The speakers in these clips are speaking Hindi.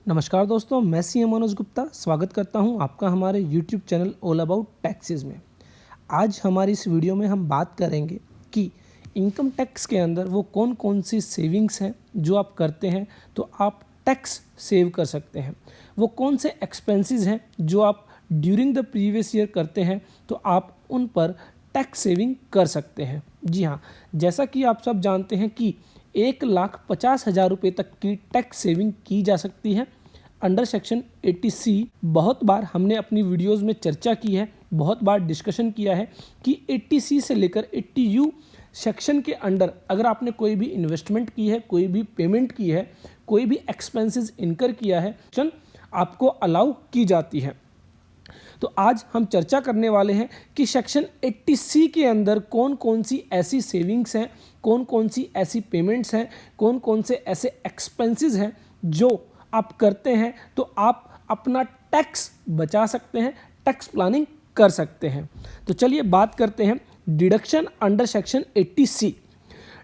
नमस्कार दोस्तों, मैं सीएम मनोज गुप्ता स्वागत करता हूं आपका हमारे YouTube channel all about taxes में। आज हमारी इस वीडियो में हम बात करेंगे कि इनकम टैक्स के अंदर वो कौन कौन सी सेविंग्स हैं जो आप करते हैं तो आप टैक्स सेव कर सकते हैं। वो कौन से एक्सपेंसेस हैं जो आप ड्यूरिंग द प्रीवियस ईयर करते हैं तो आप उन पर टैक्स सेविंग कर सकते हैं। जी हाँ, जैसा कि आप सब जानते हैं कि 1,50,000 रुपये तक की टैक्स सेविंग की जा सकती है अंडर सेक्शन 80C। बहुत बार हमने अपनी वीडियोस में चर्चा की है, बहुत बार डिस्कशन किया है कि 80C से लेकर 80U सेक्शन के अंडर अगर आपने कोई भी इन्वेस्टमेंट की है, कोई भी पेमेंट की है, कोई भी एक्सपेंसेस इनकर किया है, आपको अलाउ की जाती है। तो आज हम चर्चा करने वाले हैं कि सेक्शन 80C के अंदर कौन कौन सी ऐसी सेविंग्स हैं, कौन कौन सी ऐसी पेमेंट्स हैं, कौन कौन से ऐसे एक्सपेंसेस हैं जो आप करते हैं तो आप अपना टैक्स बचा सकते हैं, टैक्स प्लानिंग कर सकते हैं। तो चलिए बात करते हैं deduction under section 80C।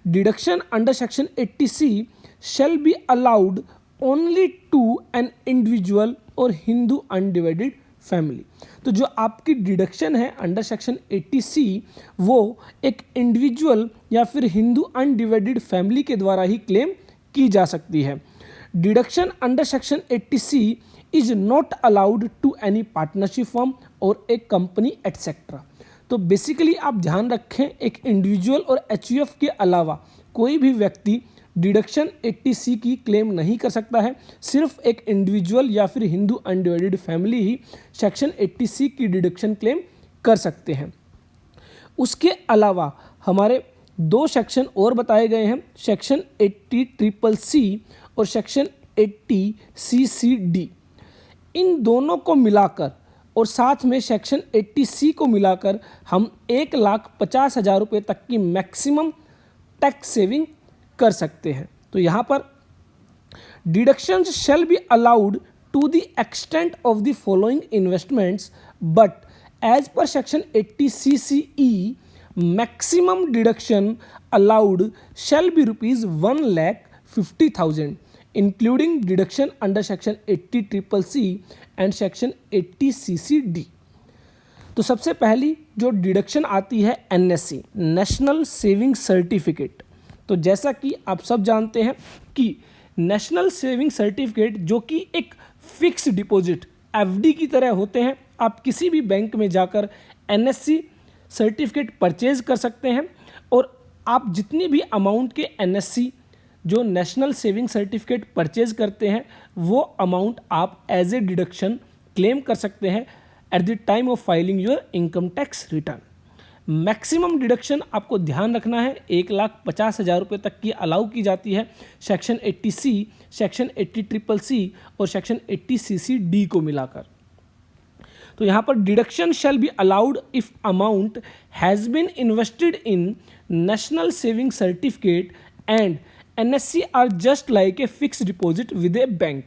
Deduction under section 80C shall be allowed only to an individual और हिंदू अनडिवाइडेड फैमिली। तो जो आपकी डिडक्शन है अंडर सेक्शन 80C वो एक इंडिविजुअल या फिर हिंदू अनडिवाइडेड फैमिली के द्वारा ही क्लेम की जा सकती है। Deduction under section 80C is not allowed to any partnership firm और एक कंपनी एटसेट्रा। तो बेसिकली आप ध्यान रखें, एक इंडिविजुअल और एचयूएफ के अलावा कोई भी व्यक्ति डिडक्शन 80C की क्लेम नहीं कर सकता है। सिर्फ एक इंडिविजुअल या फिर हिंदू अनडिवाइडेड फैमिली ही सेक्शन 80C की डिडक्शन क्लेम कर सकते हैं। उसके अलावा हमारे दो सेक्शन और बताए गए हैं, सेक्शन 80CCC और सेक्शन 80CCD। इन दोनों को मिलाकर और साथ में सेक्शन 80C को मिलाकर हम 1,50,000 रुपये तक की मैक्सिमम टैक्स सेविंग कर सकते हैं। तो यहाँ पर deductions shall be allowed to the extent of the following investments but as per section 80CCE maximum deduction allowed shall be ₹1,50,000 including deduction under section 80CCC and section 80CCD। तो सबसे पहली जो डिडक्शन आती है NSC, नेशनल सेविंग सर्टिफिकेट। तो जैसा कि आप सब जानते हैं कि नेशनल सेविंग सर्टिफिकेट जो कि एक फिक्स डिपॉजिट FD की तरह होते हैं, आप किसी भी बैंक में जाकर NSC सर्टिफिकेट परचेज कर सकते हैं और आप जितनी भी अमाउंट के NSC जो नेशनल सेविंग सर्टिफिकेट परचेज करते हैं वो अमाउंट आप एज ए डिडक्शन क्लेम कर सकते हैं at the time of filing your income tax return. Maximum deduction आपको ध्यान रखना है 1,50,000 रुपये तक की अलाउ की जाती है सेक्शन 80C, सेक्शन 80CCC और सेक्शन 80CCD को मिलाकर। तो यहाँ पर deduction shall be allowed if amount has been invested in national saving certificate and NSC are just like a fixed deposit with a bank.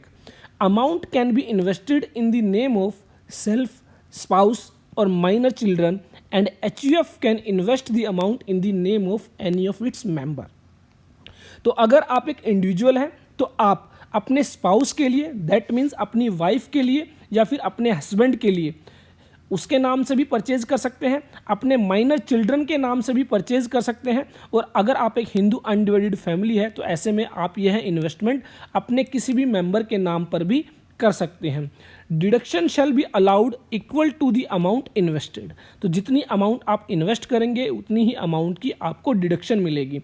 Amount can be invested in the name of self, spouse or minor children and HUF can invest the amount in the name of any of its member. तो अगर आप एक इंडिविजुअल हैं तो आप अपने स्पाउस के लिए, दैट मीन्स अपनी वाइफ के लिए या फिर अपने हस्बैंड के लिए उसके नाम से भी परचेज कर सकते हैं, अपने माइनर चिल्ड्रन के नाम से भी परचेज कर सकते हैं। और अगर आप एक हिंदू अनडिवाइडेड फैमिली है तो ऐसे में आप यह इन्वेस्टमेंट अपने किसी भी मेंबर के नाम पर भी कर सकते हैं। Deduction shall be allowed equal to the amount invested. तो जितनी अमाउंट आप इन्वेस्ट करेंगे उतनी ही अमाउंट की आपको डिडक्शन मिलेगी।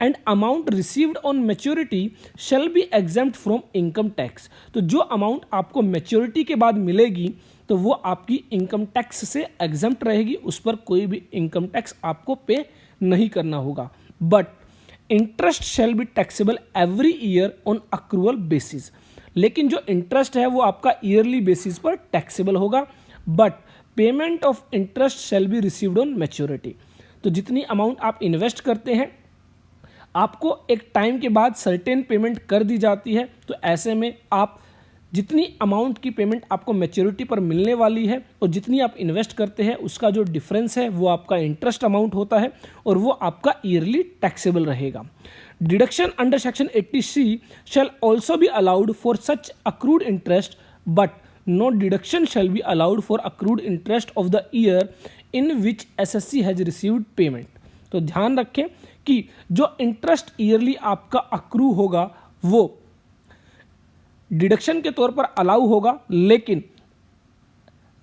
And amount received on maturity shall be exempt from income tax. तो जो अमाउंट आपको मैच्योरिटी के बाद मिलेगी तो वो आपकी इनकम टैक्स से एग्जेम्प्ट रहेगी, उस पर कोई भी इनकम टैक्स आपको पे नहीं करना होगा। But interest shall be taxable every year on accrual basis. लेकिन जो इंटरेस्ट है वो आपका ईयरली बेसिस पर टैक्सेबल होगा। But payment of interest shall be received on maturity. तो जितनी अमाउंट आप इन्वेस्ट करते हैं आपको एक टाइम के बाद सर्टेन पेमेंट कर दी जाती है। तो ऐसे में आप जितनी अमाउंट की पेमेंट आपको मैच्योरिटी पर मिलने वाली है और जितनी आप इन्वेस्ट करते हैं उसका जो डिफरेंस है वो आपका इंटरेस्ट अमाउंट होता है और वो आपका ईयरली टैक्सेबल रहेगा। Deduction under section 80C shall also be allowed for such accrued interest, but no deduction shall be allowed for accrued interest of the year in which SSC has received payment. तो ध्यान रखें कि जो इंटरेस्ट ईयरली आपका अक्रू होगा वो डिडक्शन के तौर पर अलाउ होगा, लेकिन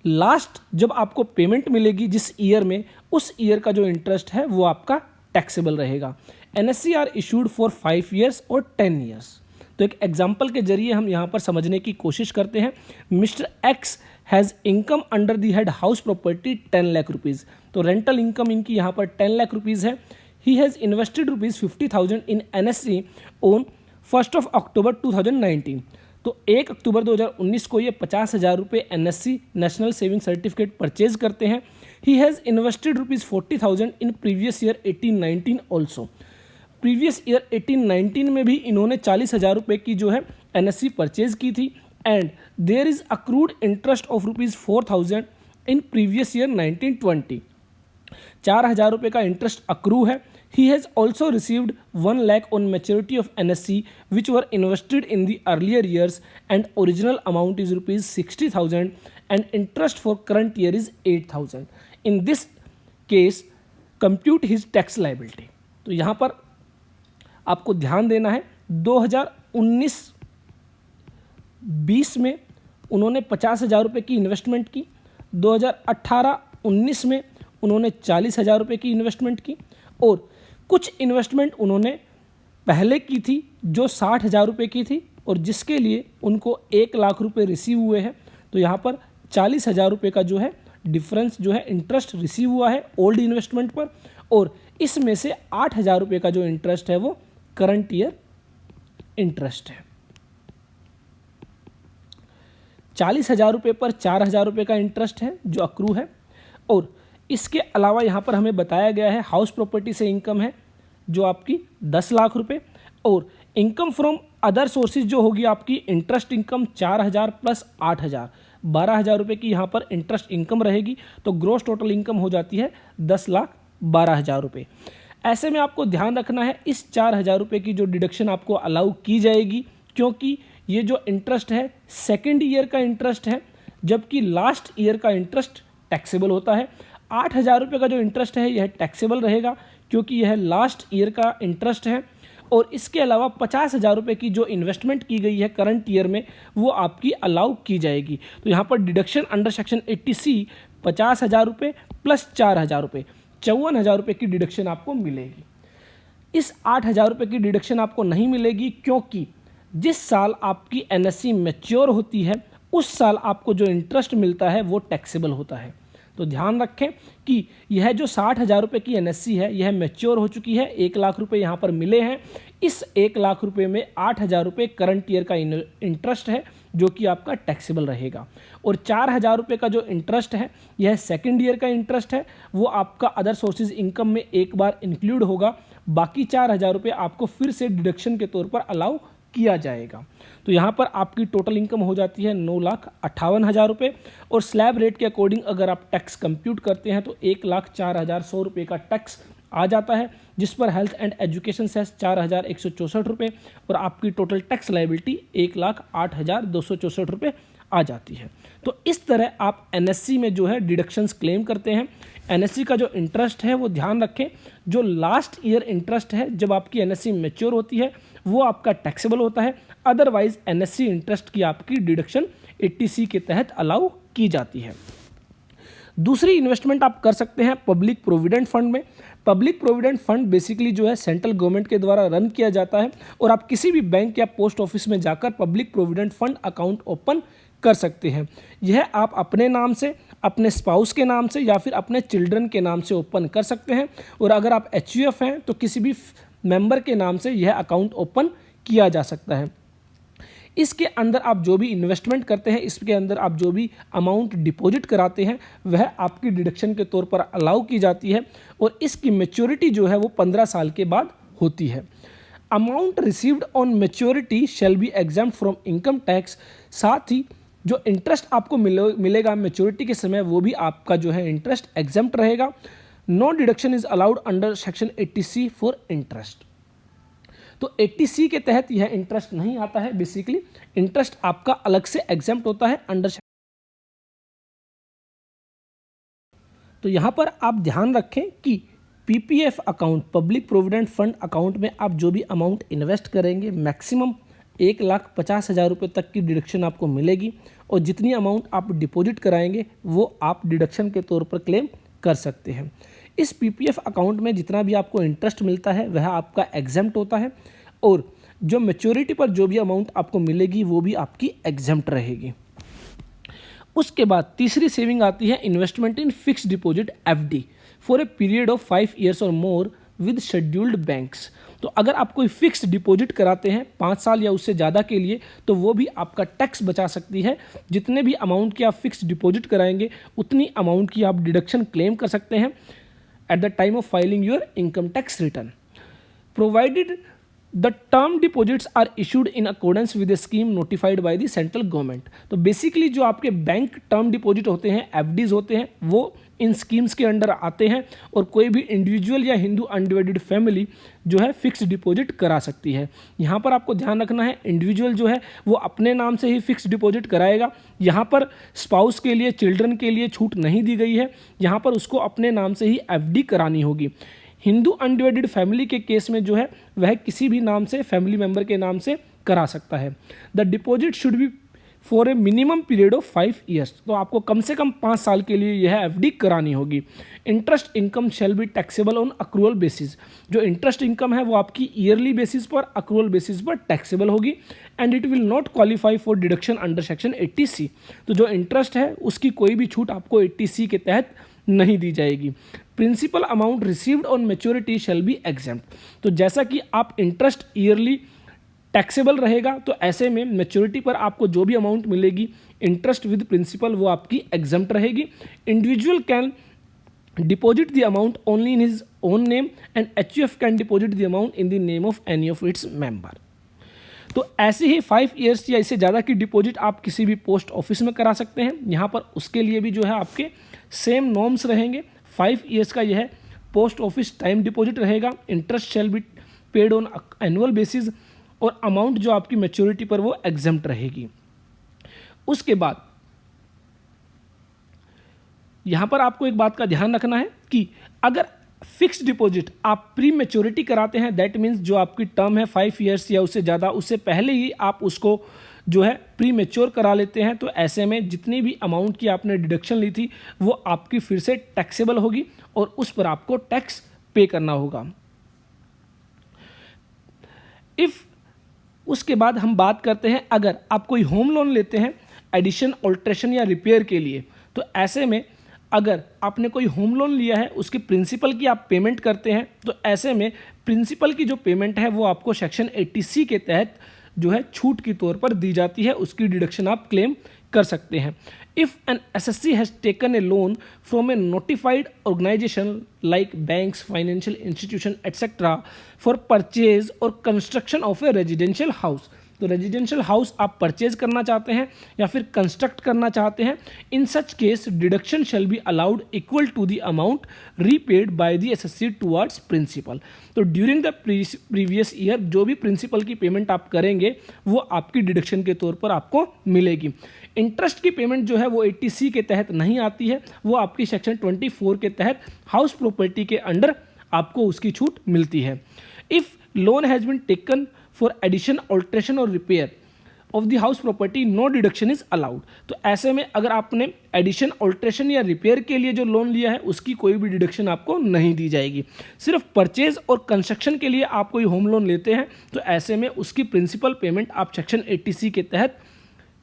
लास्ट जब आपको पेमेंट मिलेगी जिस ईयर में, उस ईयर का जो इंटरेस्ट है वो आपका टैक्सेबल रहेगा. NSC are issued for 5 years और 10 years. तो एक एग्जाम्पल के जरिए हम यहाँ पर समझने की कोशिश करते हैं. Mister x has income under the head house property 10 lakh rupees. तो रेंटल इनकम इनकी यहाँ पर 10 लाख रुपीज़ है. He has invested ₹50,000 in NSC on 1 October 2019. तो 1 अक्टूबर 2019 को ये 50,000 रुपये NSC national saving certificate purchase करते हैं. He has invested ₹40,000 in previous year 18-19 also. Previous year 18-19 में भी इन्होंने 40,000 रुपये की जो है NSC परचेज की थी. And there is accrued interest of ₹4,000 in previous year 19-20. 4,000 रुपये का इंटरेस्ट अक्रू है. He has also received 1 lakh on maturity of NSC which were invested in the earlier years, and original amount is ₹60,000 and interest for current year is 8,000. In this case compute his tax liability. तो यहाँ पर आपको ध्यान देना है 2019-20 में उन्होंने 50,000 रुपये की इन्वेस्टमेंट की. 2018-19 में उन्होंने 40,000 रुपये की इन्वेस्टमेंट की, और कुछ इन्वेस्टमेंट उन्होंने पहले की थी जो 60,000 रुपये की थी और जिसके लिए उनको 1 लाख रुपये रिसीव हुए हैं. तो यहाँ पर 40,000 रुपये का जो है डिफरेंस जो है इंटरेस्ट रिसीव हुआ है ओल्ड इन्वेस्टमेंट पर, और इसमें से 8,000 रुपये का जो इंटरेस्ट है वो करंट ईयर इंटरेस्ट है. 40,000 रुपये पर 4,000 रुपये का इंटरेस्ट है जो अक्रू है. और इसके अलावा यहाँ पर हमें बताया गया है हाउस प्रॉपर्टी से इनकम है जो आपकी 10 लाख रुपए, और इनकम फ्रॉम अदर सोर्सेज जो होगी आपकी इंटरेस्ट इनकम 4,000 प्लस 8,000, 12,000 रुपये की यहाँ पर इंटरेस्ट इनकम रहेगी. तो ग्रॉस टोटल इनकम हो जाती है 10,12,000 रुपये. ऐसे में आपको ध्यान रखना है इस 4,000 रुपये की जो डिडक्शन आपको अलाउ की जाएगी, क्योंकि ये जो इंटरेस्ट है सेकेंड ईयर का इंटरेस्ट है, जबकि लास्ट ईयर का इंटरेस्ट टैक्सेबल होता है. 8,000 रुपये का जो इंटरेस्ट है यह टैक्सेबल रहेगा क्योंकि यह लास्ट ईयर का इंटरेस्ट है. और इसके अलावा 50,000 रुपये की जो इन्वेस्टमेंट की गई है करंट ईयर में वो आपकी अलाउ की जाएगी. तो यहाँ पर डिडक्शन अंडर सेक्शन 80C 50,000 रुपये प्लस 4,000 रुपये, 54,000 रुपये की डिडक्शन आपको मिलेगी. इस 8,000 रुपये की डिडक्शन आपको नहीं मिलेगी क्योंकि जिस साल आपकी NSC मैच्योर होती है उस साल आपको जो इंटरेस्ट मिलता है वो टैक्सेबल होता है. तो ध्यान रखें कि यह जो 60,000 रुपये की NSC है यह मैच्योर हो चुकी है. 1 लाख रुपये यहाँ पर मिले हैं. इस 1 लाख रुपये में 8,000 रुपये करंट ईयर का इंटरेस्ट है जो कि आपका टैक्सेबल रहेगा. और 4,000 रुपये का जो इंटरेस्ट है यह सेकेंड ईयर का इंटरेस्ट है, वो आपका अदर सोर्सेज इनकम में एक बार इंक्लूड होगा. बाकी 4,000 रुपये आपको फिर से डिडक्शन के तौर पर अलाउ किया जाएगा. तो यहाँ पर आपकी टोटल इनकम हो जाती है 9,58,000 रुपये. और स्लैब रेट के अकॉर्डिंग अगर आप टैक्स कंप्यूट करते हैं तो 1,04,100 रुपये का टैक्स आ जाता है, जिस पर हेल्थ एंड एजुकेशन सेस 4,164 रुपये, और आपकी टोटल टैक्स लायबिलिटी 1,08,264 रुपये आ जाती है. तो इस तरह आप NSC में जो है डिडक्शंस क्लेम करते हैं. NSC का जो इंटरेस्ट है वो ध्यान रखें, जो लास्ट ईयर इंटरेस्ट है जब आपकी NSC मैच्योर होती है वो आपका टैक्सेबल होता है. अदरवाइज NSC इंटरेस्ट की आपकी डिडक्शन 80C के तहत अलाउ की जाती है. दूसरी इन्वेस्टमेंट आप कर सकते हैं पब्लिक प्रोविडेंट फंड में. पब्लिक प्रोविडेंट फंड बेसिकली जो है सेंट्रल गवर्नमेंट के द्वारा रन किया जाता है, और आप किसी भी बैंक या पोस्ट ऑफिस में जाकर public provident fund account open कर सकते हैं. यह आप अपने नाम से, अपने स्पाउस के नाम से या फिर अपने चिल्ड्रन के नाम से ओपन कर सकते हैं. और अगर आप HUF हैं तो किसी भी मेंबर के नाम से यह अकाउंट ओपन किया जा सकता है. इसके अंदर आप जो भी इन्वेस्टमेंट करते हैं, इसके अंदर आप जो भी अमाउंट डिपॉजिट कराते हैं वह आपकी डिडक्शन के तौर पर अलाउ की जाती है, और इसकी मैच्योरिटी जो है वो 15 साल के बाद होती है. Amount received on maturity shall B exempt from income tax. साथ ही जो इंटरेस्ट आपको मिलेगा मैच्योरिटी के समय वो भी आपका जो है इंटरेस्ट एग्जाम्प्ट रहेगा. No deduction is allowed under section 80C for interest. तो 80C के तहत यह इंटरेस्ट नहीं आता है। बेसिकली इंटरेस्ट आपका अलग से एग्जेम्प्ट होता है अंडर। तो यहाँ पर आप ध्यान रखें कि PPF account, public provident fund account में आप जो भी अमाउंट इन्वेस्ट करेंगे मैक्सिमम 1,50,000 रुपये तक की डिडक्शन आपको मिलेगी, और जितनी अमाउंट आप डिपॉजिट कराएंगे वो आप डिडक्शन के तौर पर क्लेम कर सकते हैं। इस पीपीएफ अकाउंट में जितना भी आपको इंटरेस्ट मिलता है वह आपका एग्जेम्प्ट होता है, और जो मैच्योरिटी पर जो भी अमाउंट आपको मिलेगी वो भी आपकी एग्जेम्प्ट रहेगी। उसके बाद तीसरी सेविंग आती है investment in fixed deposit FD for a period of 5 years और मोर विद शेड्यूल्ड बैंक्स। तो अगर आप कोई फिक्स्ड डिपॉजिट कराते हैं 5 साल या उससे ज़्यादा के लिए, तो वो भी आपका टैक्स बचा सकती है। जितने भी अमाउंट की आप फिक्स्ड डिपॉजिट कराएंगे उतनी अमाउंट की आप डिडक्शन क्लेम कर सकते हैं at the time of filing your income tax return, provided the term deposits are issued in accordance with a scheme notified by the central government. तो बेसिकली जो आपके बैंक टर्म डिपॉजिट होते हैं, एफडीज होते हैं, वो इन स्कीम्स के अंडर आते हैं, और कोई भी इंडिविजुअल या हिंदू अनडिवाइडेड फैमिली जो है फिक्स्ड डिपॉजिट करा सकती है। यहाँ पर आपको ध्यान रखना है, इंडिविजुअल जो है वो अपने नाम से ही फिक्स्ड डिपॉजिट कराएगा। यहाँ पर स्पाउस के लिए, चिल्ड्रन के लिए छूट नहीं दी गई है, यहाँ पर उसको अपने नाम से ही एफडी करानी होगी। हिंदू अनडिवाइडेड फैमिली के केस में जो है वह किसी भी नाम से, फैमिली मेंबर के नाम से करा सकता है। The deposit should be for a minimum period of 5 years। तो आपको कम से कम 5 साल के लिए यह एफडी करानी होगी। Interest income shall be taxable on accrual basis. जो इंटरेस्ट इनकम है वो आपकी ईयरली बेसिस पर, अक्रूवल बेसिस पर टैक्सेबल होगी, and it will not qualify for deduction under section 80C। तो जो इंटरेस्ट है उसकी कोई भी छूट आपको 80C के तहत नहीं दी जाएगी। Principal amount received on maturity shall be exempt. तो जैसा कि आप इंटरेस्ट ईयरली टैक्सेबल रहेगा, तो ऐसे में मैच्योरिटी पर आपको जो भी अमाउंट मिलेगी इंटरेस्ट विद प्रिंसिपल वो आपकी एग्जेम्प्ट रहेगी। Individual can deposit the amount only in his own name, and HUF can deposit the amount in the name of any of its member. तो ऐसे ही 5 years या इससे ज़्यादा की डिपॉजिट आप किसी भी पोस्ट ऑफिस में करा सकते हैं। यहाँ पर उसके लिए भी जो है आपके सेम नॉर्म्स रहेंगे। 5 years का यह पोस्ट ऑफिस टाइम डिपॉजिट रहेगा। Interest shall be paid on annual basis, और अमाउंट जो आपकी मैच्योरिटी पर वो एग्जेम्प्ट रहेगी। उसके बाद यहां पर आपको एक बात का ध्यान रखना है कि अगर फिक्स्ड डिपॉजिट आप प्री मैच्योरिटी कराते हैं, दैट मीन्स जो आपकी टर्म है 5 years या उससे ज़्यादा, उससे पहले ही आप उसको जो है प्री मैच्योर करा लेते हैं, तो ऐसे में जितनी भी अमाउंट की आपने डिडक्शन ली थी वो आपकी फिर से टैक्सेबल होगी, और उस पर आपको टैक्स पे करना होगा। इफ़ उसके बाद हम बात करते हैं, अगर आप कोई होम लोन लेते हैं एडिशन, ऑल्ट्रेशन या रिपेयर के लिए, तो ऐसे में अगर आपने कोई होम लोन लिया है उसकी प्रिंसिपल की आप पेमेंट करते हैं, तो ऐसे में प्रिंसिपल की जो पेमेंट है वो आपको सेक्शन 80C के तहत जो है छूट के तौर पर दी जाती है, उसकी डिडक्शन आप क्लेम कर सकते हैं। If an assessee has taken a loan from a notified organisation like banks, financial institution etcetera for purchase और construction of a residential house. तो रेजिडेंशियल हाउस आप परचेज करना चाहते हैं या फिर कंस्ट्रक्ट करना चाहते हैं, in such case deduction shall be allowed equal to the amount repaid by the assessee towards principal. तो ड्यूरिंग द प्रीवियस ईयर जो भी प्रिंसिपल की पेमेंट आप करेंगे वो आपकी डिडक्शन के तौर पर आपको मिलेगी। इंटरेस्ट की पेमेंट जो है वो 80C के तहत नहीं आती है, वो आपकी सेक्शन 24 के तहत हाउस प्रॉपर्टी के अंडर आपको उसकी छूट मिलती है। If loan has been taken for addition, alteration और repair of the house property, no deduction is allowed. तो ऐसे में अगर आपने एडिशन, ऑल्ट्रेशन या रिपेयर के लिए जो लोन लिया है उसकी कोई भी डिडक्शन आपको नहीं दी जाएगी। सिर्फ परचेज और कंस्ट्रक्शन के लिए आप कोई होम लोन लेते हैं तो ऐसे में उसकी प्रिंसिपल पेमेंट आप सेक्शन 80C के तहत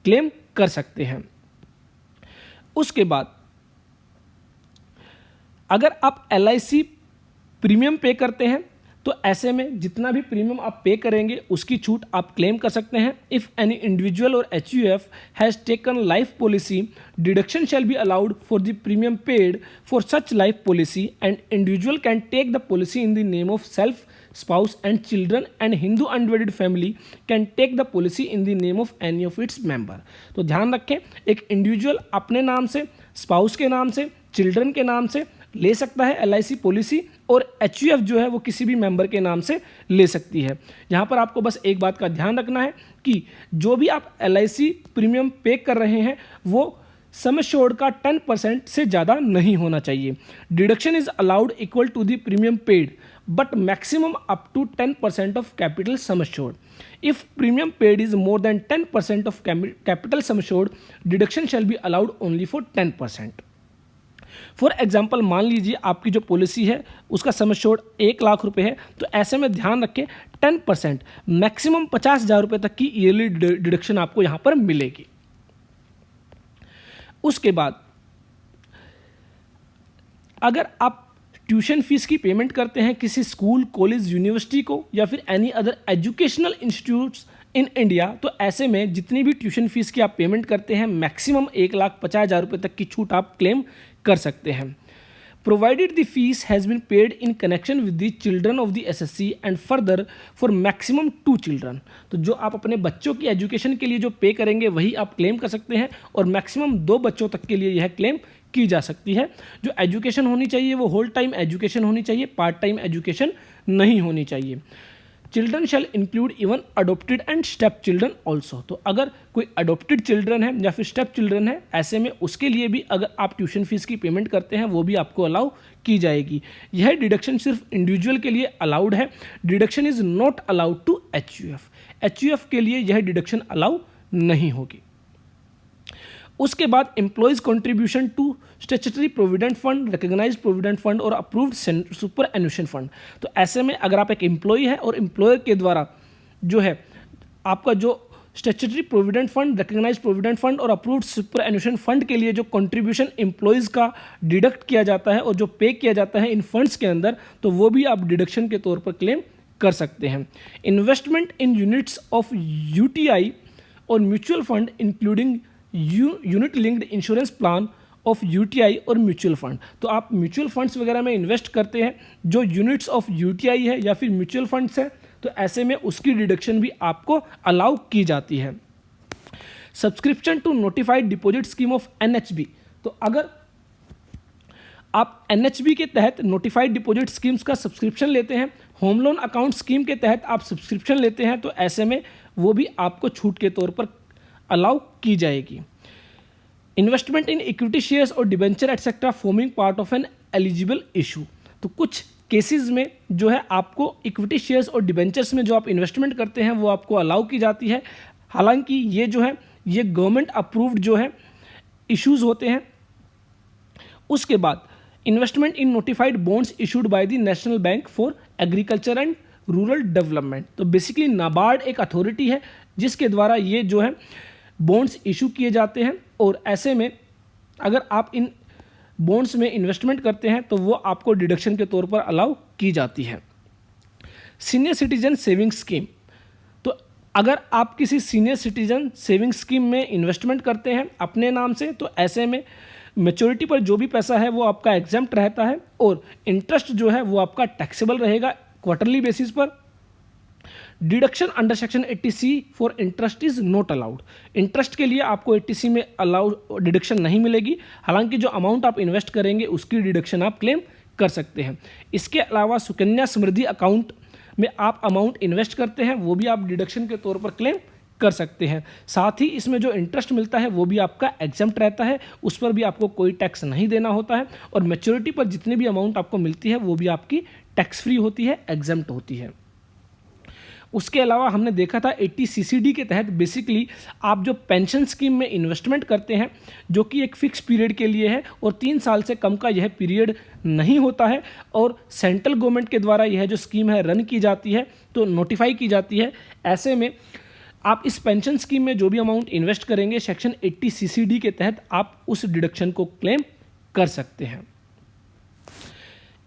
क्लेम कर सकते हैं। उसके बाद अगर आप LIC प्रीमियम पे करते हैं तो ऐसे में जितना भी प्रीमियम आप पे करेंगे उसकी छूट आप क्लेम कर सकते हैं। इफ़ एनी इंडिविजुअल और HUF has taken life policy, deduction shall be allowed for the premium paid for such life policy, and individual can take the policy in the name of self, spouse and children, and Hindu undivided family can take the policy in the name of any of its member। तो ध्यान रखें, एक इंडिविजुअल अपने नाम से, स्पाउस के नाम से, चिल्ड्रन के नाम से ले सकता है LIC पॉलिसी, और HUF जो है वो किसी भी मेंबर के नाम से ले सकती है। यहाँ पर आपको बस एक बात का ध्यान रखना है कि जो भी आप LIC प्रीमियम पे कर रहे हैं वो सम एश्योर्ड का 10% से ज़्यादा नहीं होना चाहिए। Deduction is allowed equal to the premium paid but maximum up to 10% of capital sum assured. If premium paid is more than 10% of capital sum assured, deduction shall be allowed only for 10%। For example, मान लीजिए आपकी जो पॉलिसी है उसका सम एश्योर्ड 1 लाख रुपए है, तो ऐसे में ध्यान रखें 10% मैक्सिमम 50,000 रुपये तक की ईयरली डिडक्शन आपको यहाँ पर मिलेगी। उसके बाद अगर आप ट्यूशन फीस की पेमेंट करते हैं किसी स्कूल, कॉलेज, यूनिवर्सिटी को या फिर any other educational institutes in India, तो ऐसे में जितनी भी ट्यूशन फीस की आप पेमेंट करते हैं मैक्सिमम 1,50,000 रुपये तक की छूट आप क्लेम कर सकते हैं। Provided the fees has been paid in connection with the children of the SSC and further for maximum 2 children. तो जो आप अपने बच्चों की एजुकेशन के लिए जो पे करेंगे वही आप क्लेम कर सकते हैं, और मैक्सिमम 2 बच्चों तक के लिए यह क्लेम की जा सकती है। जो एजुकेशन होनी चाहिए वो होल टाइम एजुकेशन होनी चाहिए, पार्ट टाइम एजुकेशन नहीं होनी चाहिए। Children shall include even adopted and step children also. तो अगर कोई अडोप्टेड चिल्ड्रन है या फिर स्टेप चिल्ड्रन है, ऐसे में उसके लिए भी अगर आप ट्यूशन फीस की पेमेंट करते हैं वो भी आपको अलाउ की जाएगी। यह डिडक्शन सिर्फ इंडिविजुअल के लिए अलाउड है। Deduction is not allowed to HUF के लिए यह डिडक्शन अलाउ नहीं होगी। उसके बाद employees contribution to statutory provident fund, recognised provident fund और अप्रूव्ड सुपर एन्यूशन फंड। तो ऐसे में अगर आप एक एम्प्लॉय है और एम्प्लॉयर के द्वारा जो है आपका जो statutory provident fund, recognised provident fund और अप्रूव्ड सुपर एन्यूशन फंड के लिए जो कंट्रीब्यूशन एम्प्लॉयज़ का डिडक्ट किया जाता है और जो पे किया जाता है इन फंड्स के अंदर, तो वो भी आप डिडक्शन के तौर पर क्लेम कर सकते हैं। Investment in units of UTI और mutual fund including unit linked insurance plan of UTI और म्यूचुअल फंड। तो आप म्यूचुअल फंड्स वगैरह में इन्वेस्ट करते हैं जो यूनिट्स ऑफ UTI है या फिर म्यूचुअल फंड्स है, तो ऐसे में उसकी डिडक्शन भी आपको अलाउ की जाती है। Subscription to notified deposit scheme of NHB। तो अगर आप NHB के तहत नोटिफाइड डिपॉजिट स्कीम्स का सब्सक्रिप्शन लेते हैं, होम लोन अकाउंट स्कीम के तहत आप सब्सक्रिप्शन लेते हैं, तो ऐसे में वो भी आपको छूट के तौर पर अलाउ की जाएगी। इन्वेस्टमेंट इन इक्विटी शेयर्स और debenture etcetera forming part of N eligible issue. तो कुछ केसेस में जो है आपको इक्विटी शेयर्स और डिबेंचर्स में जो आप इन्वेस्टमेंट करते हैं वो आपको अलाउ की जाती है। हालांकि ये जो है ये गवर्नमेंट अप्रूव्ड जो है इश्यूज होते हैं। उसके बाद investment in notified bonds issued by the national bank for agriculture and rural development. तो बेसिकली नाबार्ड एक अथॉरिटी है जिसके द्वारा ये जो है बॉन्ड्स इशू किए जाते हैं, और ऐसे में अगर आप इन बॉन्ड्स में इन्वेस्टमेंट करते हैं तो वो आपको डिडक्शन के तौर पर अलाउ की जाती है। Senior citizen saving scheme. तो अगर आप किसी सीनियर सिटीजन सेविंग स्कीम में इन्वेस्टमेंट करते हैं अपने नाम से, तो ऐसे में मैच्योरिटी पर जो भी पैसा है वो आपका एग्जम्प्ट रहता है, और इंटरेस्ट जो है वो आपका टैक्सेबल रहेगा क्वार्टरली बेसिस पर। Deduction under section 80C for interest is not allowed. Interest के लिए आपको 80C में अलाउड डिडक्शन नहीं मिलेगी। हालांकि जो अमाउंट आप इन्वेस्ट करेंगे उसकी डिडक्शन आप क्लेम कर सकते हैं। इसके अलावा सुकन्या समृद्धि अकाउंट में आप अमाउंट इन्वेस्ट करते हैं वो भी आप डिडक्शन के तौर पर क्लेम कर सकते हैं। साथ ही इसमें जो इंटरेस्ट मिलता है वो भी आपका एग्जम्प्ट रहता है, उस पर भी आपको कोई टैक्स नहीं देना होता है, और मैच्योरिटी पर जितनी भी अमाउंट आपको मिलती है वो भी आपकी टैक्स फ्री होती है, एग्जम्प्ट होती है। उसके अलावा हमने देखा था 80CCD के तहत बेसिकली आप जो पेंशन स्कीम में इन्वेस्टमेंट करते हैं जो कि एक फिक्स पीरियड के लिए है और 3 साल से कम का यह पीरियड नहीं होता है, और सेंट्रल गवर्नमेंट के द्वारा यह जो स्कीम है रन की जाती है, तो नोटिफाई की जाती है। ऐसे में आप इस पेंशन स्कीम में जो भी अमाउंट इन्वेस्ट करेंगे सेक्शन 80CCD के तहत आप उस डिडक्शन को क्लेम कर सकते हैं।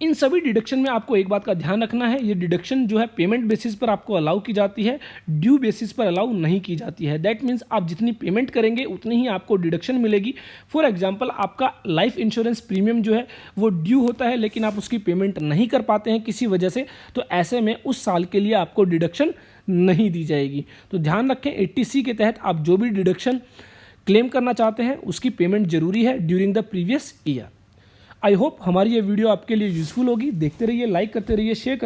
इन सभी डिडक्शन में आपको एक बात का ध्यान रखना है, ये डिडक्शन जो है पेमेंट बेसिस पर आपको अलाउ की जाती है, ड्यू बेसिस पर अलाउ नहीं की जाती है। दैट मीन्स आप जितनी पेमेंट करेंगे उतनी ही आपको डिडक्शन मिलेगी। फॉर एग्जांपल आपका लाइफ इंश्योरेंस प्रीमियम जो है वो ड्यू होता है लेकिन आप उसकी पेमेंट नहीं कर पाते हैं किसी वजह से, तो ऐसे में उस साल के लिए आपको डिडक्शन नहीं दी जाएगी। तो ध्यान रखें 80C के तहत आप जो भी डिडक्शन क्लेम करना चाहते हैं उसकी पेमेंट जरूरी है during the previous year. I hope हमारी ये वीडियो आपके लिए यूज़फुल होगी। देखते रहिए, लाइक करते रहिए, शेयर